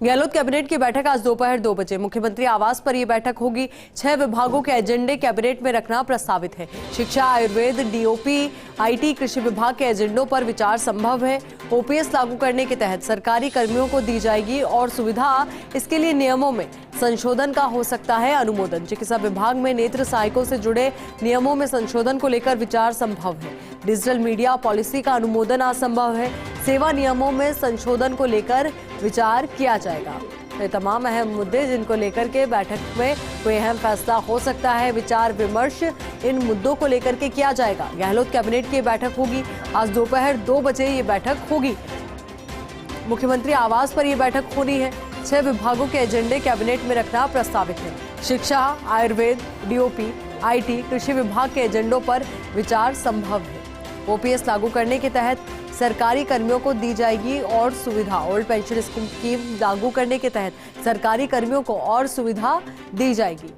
Gehlot cabinet की बैठक आज दोपहर 2 बजे मुख्यमंत्री आवास पर यह बैठक होगी। 6 विभागों के एजेंडे कैबिनेट में रखना प्रस्तावित है। शिक्षा, आयुर्वेद, डीओपी, आईटी, कृषि विभाग के एजेंडों पर विचार संभव है। ओपीएस लागू करने के तहत सरकारी कर्मियों को दी जाएगी और सुविधा। इसके लिए नियमों में संशोधन का हो सकता है अनुमोदन। चिकित्सा विभाग में नेत्र सहायकों से जुड़े नियमों में संशोधन को लेकर विचार संभव है। डिजिटल मीडिया पॉलिसी का अनुमोदन असंभव है। सेवा नियमों में संशोधन को लेकर विचार किया जाएगा। ये तमाम अहम मुद्दे जिनको लेकर के बैठक में कोई अहम फैसला हो सकता है। विचार विमर्श इन मुद्दों को लेकर के किया जाएगा। गहलोत कैबिनेट की बैठक होगी आज दोपहर 2 बजे ये बैठक होगी। मुख्यमंत्री आवास पर यह बैठक होनी है। 6 विभागों के एजेंडे कैबिनेट में रखना प्रस्तावित है। शिक्षा, आयुर्वेद, डीओपी, आईटी, कृषि विभाग के एजेंडों पर विचार संभव है। ओपीएस लागू करने के तहत सरकारी कर्मियों को दी जाएगी और सुविधा। ओल्ड पेंशन स्कीम लागू करने के तहत सरकारी कर्मियों को और सुविधा दी जाएगी।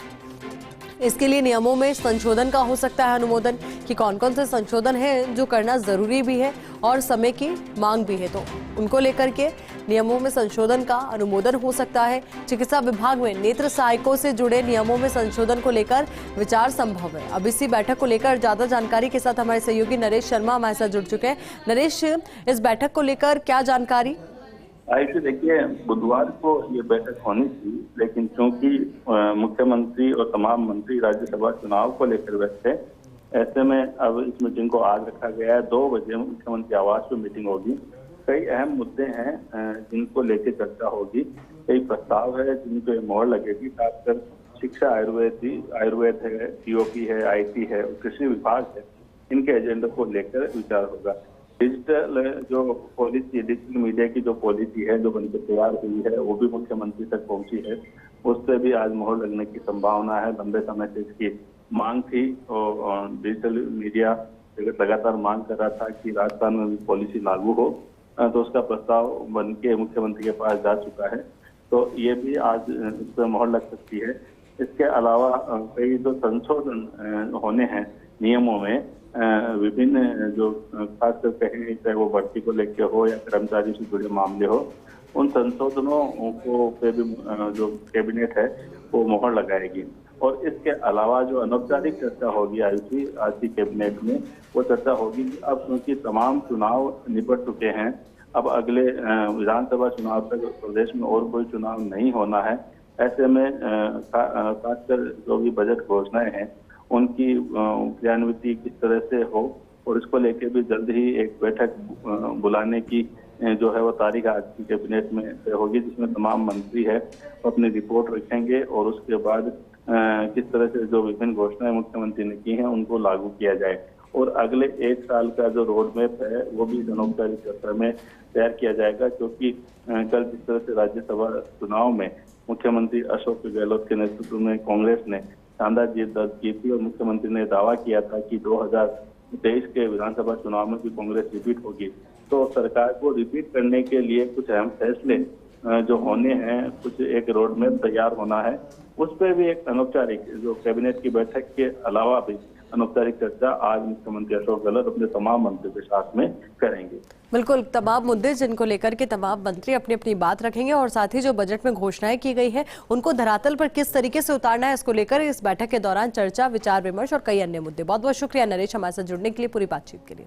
इसके लिए नियमों में संशोधन का हो सकता है अनुमोदन कि कौन कौन से संशोधन है जो करना जरूरी भी है और समय की मांग भी है, तो उनको लेकर के नियमों में संशोधन का अनुमोदन हो सकता है। चिकित्सा विभाग में नेत्र सहायकों से जुड़े नियमों में संशोधन को लेकर विचार संभव है। अब इसी बैठक को लेकर ज्यादा जानकारी के साथ हमारे सहयोगी नरेश शर्मा हमारे साथ जुड़ चुके हैं। नरेश, इस बैठक को लेकर क्या जानकारी? आइए देखिए, बुधवार को ये बैठक होनी थी, लेकिन क्योंकि मुख्यमंत्री और तमाम मंत्री राज्यसभा चुनाव को लेकर व्यस्त थे, ऐसे में अब इस मीटिंग को आज रखा गया है। 2 बजे मुख्यमंत्री आवास पर मीटिंग होगी। कई अहम मुद्दे हैं जिनको लेकर चर्चा होगी। कई प्रस्ताव है जिन पे मोहर लगेगी। खासकर शिक्षा, आयुर्वेद है, डीओपी है, आईटी है, कृषि विभाग है, इनके एजेंडे को लेकर विचार होगा। डिजिटल जो पॉलिसी, डिजिटल मीडिया की जो पॉलिसी है जो बनकर तैयार हुई है, वो भी मुख्यमंत्री तक पहुंची है। उस पर भी आज मोहर लगने की संभावना है। लंबे समय से इसकी मांग थी और डिजिटल मीडिया लगातार मांग कर रहा था कि राजस्थान में भी पॉलिसी लागू हो, तो उसका प्रस्ताव बन के मुख्यमंत्री के पास जा चुका है। तो ये भी आज इस पर मोहर लग सकती है। इसके अलावा कई जो संशोधन होने हैं नियमों में, विभिन्न जो खासकर कहें चाहे वो भर्ती को लेकर हो या कर्मचारी से जुड़े मामले हो, उन संशोधनों को पे भी जो कैबिनेट है वो मोहर लगाएगी। और इसके अलावा जो अनौपचारिक चर्चा होगी आज की कैबिनेट में, वो चर्चा होगी कि अब क्योंकि तमाम चुनाव निपट चुके हैं, अब अगले विधानसभा चुनाव तक प्रदेश में और कोई चुनाव नहीं होना है। ऐसे में खासकर जो भी बजट घोषणाएं हैं उनकी क्रियान्विति किस तरह से हो, और इसको लेके भी जल्द ही एक बैठक बुलाने की जो है वो तारीख आज की कैबिनेट में होगी, जिसमें तमाम मंत्री है अपनी रिपोर्ट रखेंगे और उसके बाद किस तरह से जो विभिन्न घोषणाएं मुख्यमंत्री ने की हैं उनको लागू किया जाए। और अगले 1 साल का जो रोड मैप है वो भी अनौपचारिक चर्चा में तैयार किया जाएगा, क्योंकि कल जिस तरह से राज्यसभा चुनाव में मुख्यमंत्री अशोक गहलोत के नेतृत्व में कांग्रेस ने शानदार जीत दर्ज की थी और मुख्यमंत्री ने दावा किया था कि 2023 के विधानसभा चुनाव में भी कांग्रेस रिपीट होगी। तो सरकार को रिपीट करने के लिए कुछ अहम फैसले जो होने हैं, कुछ एक रोड मैप तैयार होना है, उस पर भी एक अनौपचारिक जो कैबिनेट की बैठक के अलावा भी अनौपचारिक चर्चा आज मुख्यमंत्री अशोक गहलोत अपने तमाम मंत्रियों के साथ में करेंगे। बिल्कुल, तमाम मुद्दे जिनको लेकर के तमाम मंत्री अपनी अपनी बात रखेंगे और साथ ही जो बजट में घोषणाएं की गई है उनको धरातल पर किस तरीके से उतारना है, इसको लेकर इस बैठक के दौरान चर्चा, विचार विमर्श और कई अन्य मुद्दे। बहुत बहुत शुक्रिया नरेश हमारे साथ जुड़ने के लिए, पूरी बातचीत के लिए।